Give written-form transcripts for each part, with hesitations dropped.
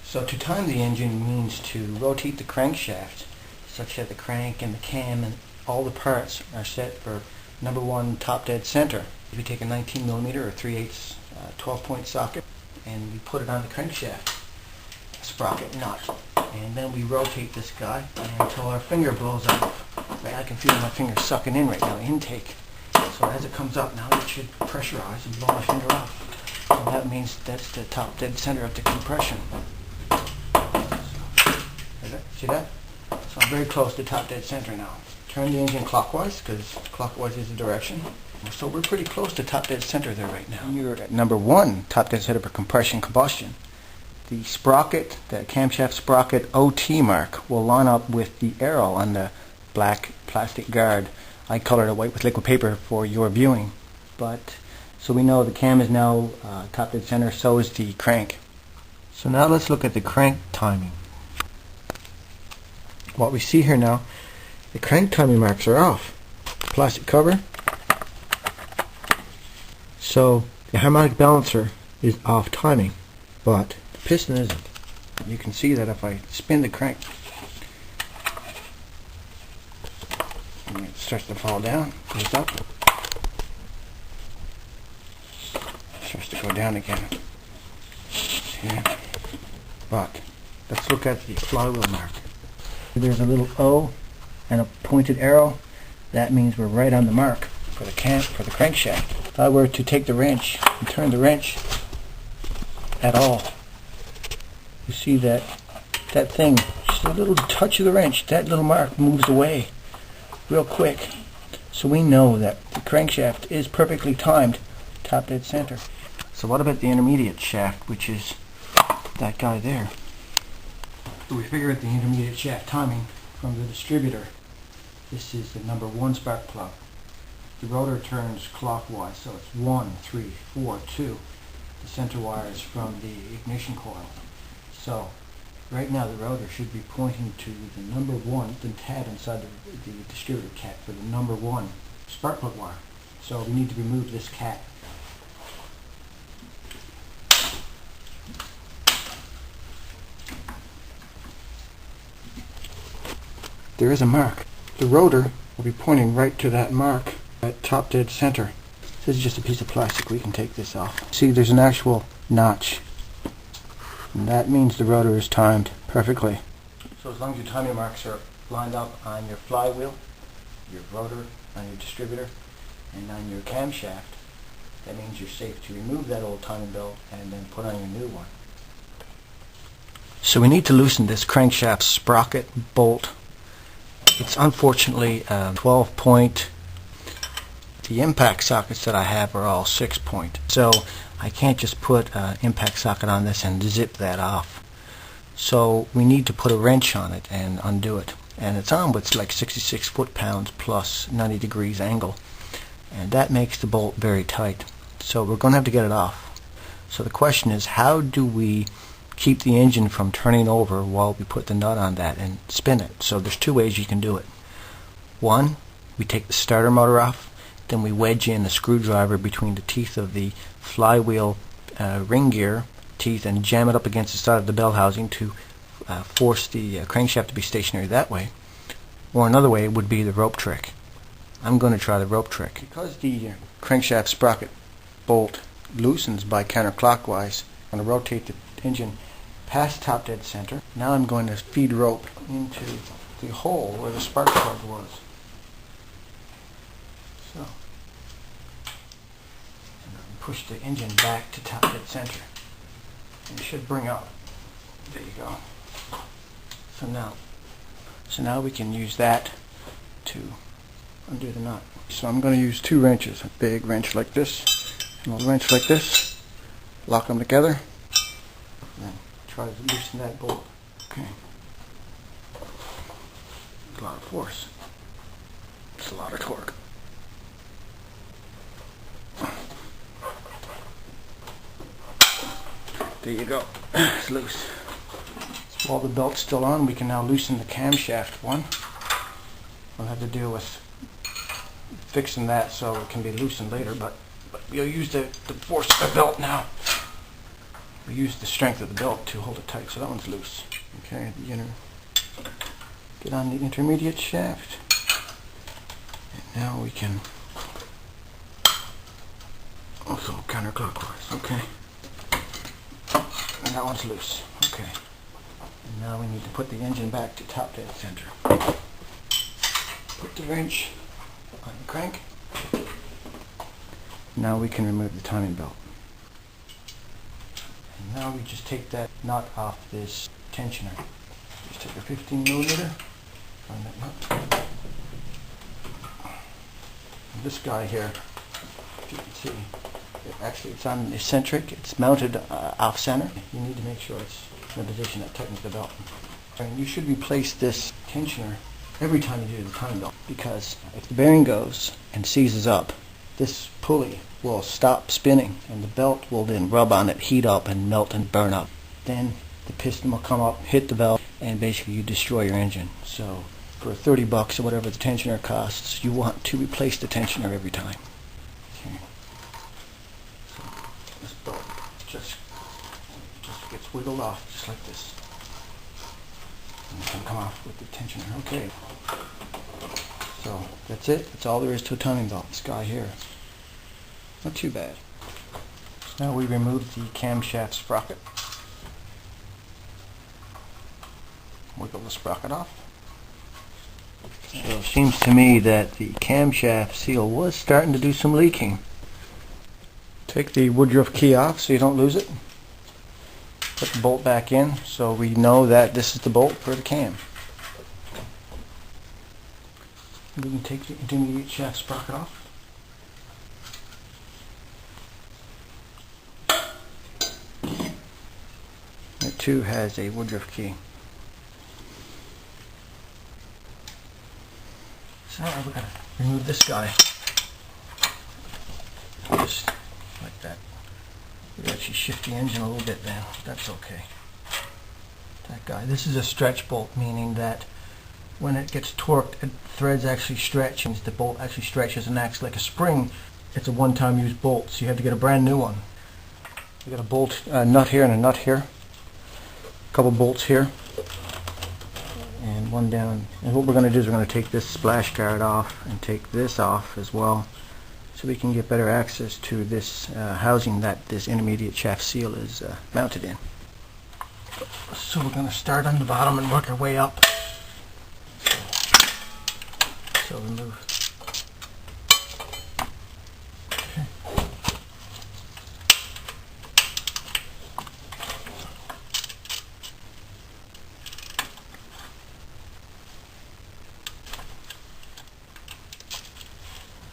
So to time the engine means to rotate the crankshaft such that the crank and the cam and all the parts are set for number one top dead center. We take a 19mm or 3/8 12-point socket and we put it on the crankshaft sprocket nut, and then we rotate this guy until our finger blows off. Right, I can feel my finger sucking in right now, intake. So as it comes up now, it should pressurize and blow my finger off. And that means that's the top dead center of the compression. See that? So I'm very close to top dead center now. Turn the engine clockwise, because clockwise is the direction. So we're pretty close to top dead center there right now. You're at number one top dead center for compression combustion. The sprocket, the camshaft sprocket OT mark, will line up with the arrow on the black plastic guard. I colored it white with liquid paper for your viewing. But so we know the cam is now top dead center, so is the crank. So now let's look at the crank timing. What we see here now, the crank timing marks are off. Plastic cover. So the harmonic balancer is off timing, but the piston isn't. You can see that if I spin the crank, and it starts to fall down, goes up, starts to go down again. See? But let's look at the flywheel mark. There's a little O and a pointed arrow. That means we're right on the mark for the crankshaft. If I were to take the wrench and turn the wrench at all, you see that thing, just a little touch of the wrench, that little mark moves away real quick. So we know that the crankshaft is perfectly timed, top dead center. So what about the intermediate shaft, which is that guy there? So we figure out the intermediate shaft timing from the distributor. This is the number one spark plug. The rotor turns clockwise, so it's 1, 3, 4, 2. The center wire is from the ignition coil. So right now the rotor should be pointing to the number one, the tab inside the distributor cap for the number one spark plug wire. So we need to remove this cap. There is a mark. The rotor will be pointing right to that mark at top dead center. This is just a piece of plastic. We can take this off. See, there's an actual notch. And that means the rotor is timed perfectly. So as long as your timing marks are lined up on your flywheel, your rotor, on your distributor, and on your camshaft, that means you're safe to remove that old timing belt and then put on your new one. So we need to loosen this crankshaft sprocket bolt. It's unfortunately 12-point. The impact sockets that I have are all 6-point. So I can't just put an impact socket on this and zip that off. So we need to put a wrench on it and undo it. And it's on with like 66 foot-pounds plus 90 degrees angle. And that makes the bolt very tight. So we're going to have to get it off. So the question is, how do we keep the engine from turning over while we put the nut on that and spin it? So there's two ways you can do it. One, we take the starter motor off, then we wedge in a screwdriver between the teeth of the flywheel ring gear teeth and jam it up against the side of the bell housing to force the crankshaft to be stationary that way. Or another way would be the rope trick. I'm going to try the rope trick. Because the crankshaft sprocket bolt loosens by counterclockwise, I'm going to rotate the engine past top dead center. Now I'm going to feed rope into the hole where the spark plug was. So, and push the engine back to top dead center. And it should bring up. There you go. So now we can use that to undo the nut. So I'm going to use two wrenches, a big wrench like this and a little wrench like this. Lock them together. And try to loosen that bolt. Okay. A lot of force. It's a lot of torque. There you go. It's loose. So while the belt's still on, we can now loosen the camshaft one. We'll have to deal with fixing that so it can be loosened later, but we'll use the force of the belt now. we use the strength of the belt to hold it tight, so that one's loose. Okay, get on the intermediate shaft, and now we can also counterclockwise. Okay, and that one's loose. Okay, and now we need to put the engine back to top dead center. Put the wrench on the crank. Now we can remove the timing belt. And now we just take that nut off this tensioner. Just take a 15mm, find that nut. And this guy here, if you can see, it's on eccentric. It's mounted off center. You need to make sure it's in a position that tightens the belt. And you should replace this tensioner every time you do the timing belt, because if the bearing goes and seizes up, this pulley will stop spinning and the belt will then rub on it, heat up and melt and burn up. Then the piston will come up, hit the valve, and basically you destroy your engine. So for $30 or whatever the tensioner costs, you want to replace the tensioner every time. Okay. So this belt just gets wiggled off just like this. And it can come off with the tensioner. Okay. So that's it. That's all there is to a timing belt. This guy here. Not too bad. Now we remove the camshaft sprocket. Wiggle the sprocket off. So it seems to me that the camshaft seal was starting to do some leaking. Take the woodruff key off so you don't lose it. Put the bolt back in so we know that this is the bolt for the cam. We can take the intermediate shaft sprocket off. It too has a woodruff key. So we're going to remove this guy. Just like that. We actually shift the engine a little bit now. That's okay. That guy. This is a stretch bolt, meaning that when it gets torqued, threads actually stretch, and the bolt actually stretches and acts like a spring. It's a one-time use bolt, so you have to get a brand new one. We got a bolt nut here and a nut here. A couple bolts here. And one down. And what we're going to do is we're going to take this splash guard off and take this off as well, so we can get better access to this housing that this intermediate shaft seal is mounted in. So we're going to start on the bottom and work our way up. So remove. Okay.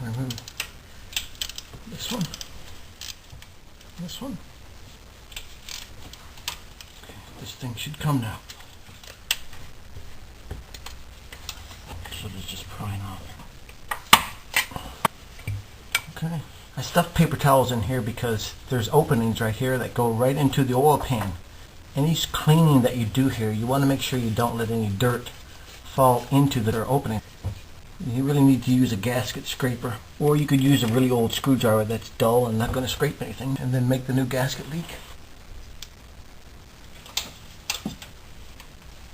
Remove this one. This one. Okay, this thing should come now. So it's just prying off. Okay. I stuffed paper towels in here because there's openings right here that go right into the oil pan. Any cleaning that you do here, you want to make sure you don't let any dirt fall into the opening. You really need to use a gasket scraper, or you could use a really old screwdriver that's dull and not going to scrape anything, and then make the new gasket leak.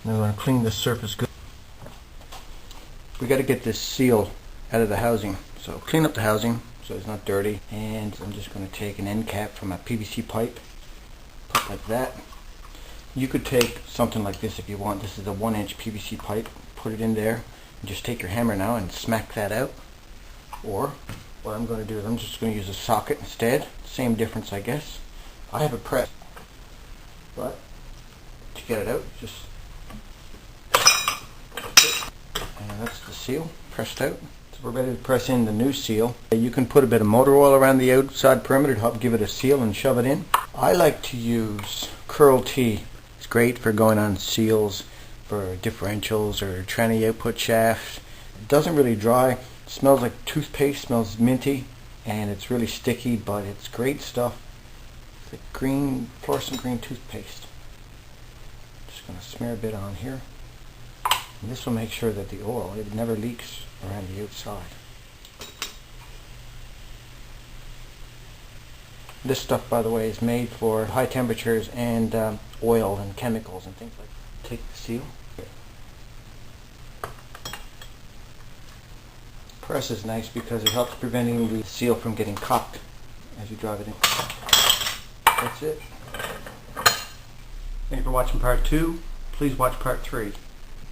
Now we want to clean this surface good. We got to get this seal out of the housing, so clean up the housing so it's not dirty. And I'm just going to take an end cap from a PVC pipe, put like that. You could take something like this if you want. This is a 1-inch PVC pipe. Put it in there and just take your hammer now and smack that out. Or what I'm going to do is I'm just going to use a socket instead. Same difference, I guess. I have it pressed, but to get it out, just and that's the seal pressed out. So we're ready to press in the new seal. You can put a bit of motor oil around the outside perimeter to help give it a seal and shove it in. I like to use Curl T. It's great for going on seals for differentials or tranny output shafts. It doesn't really dry. It smells like toothpaste, smells minty, and it's really sticky, but it's great stuff. It's like green, fluorescent green toothpaste. Just going to smear a bit on here. And this will make sure that the oil, it never leaks around the outside. This stuff, by the way, is made for high temperatures and oil and chemicals and things like that. Take the seal. Press is nice because it helps preventing the seal from getting cocked as you drive it in. That's it. Thank you for watching part 2. Please watch part 3.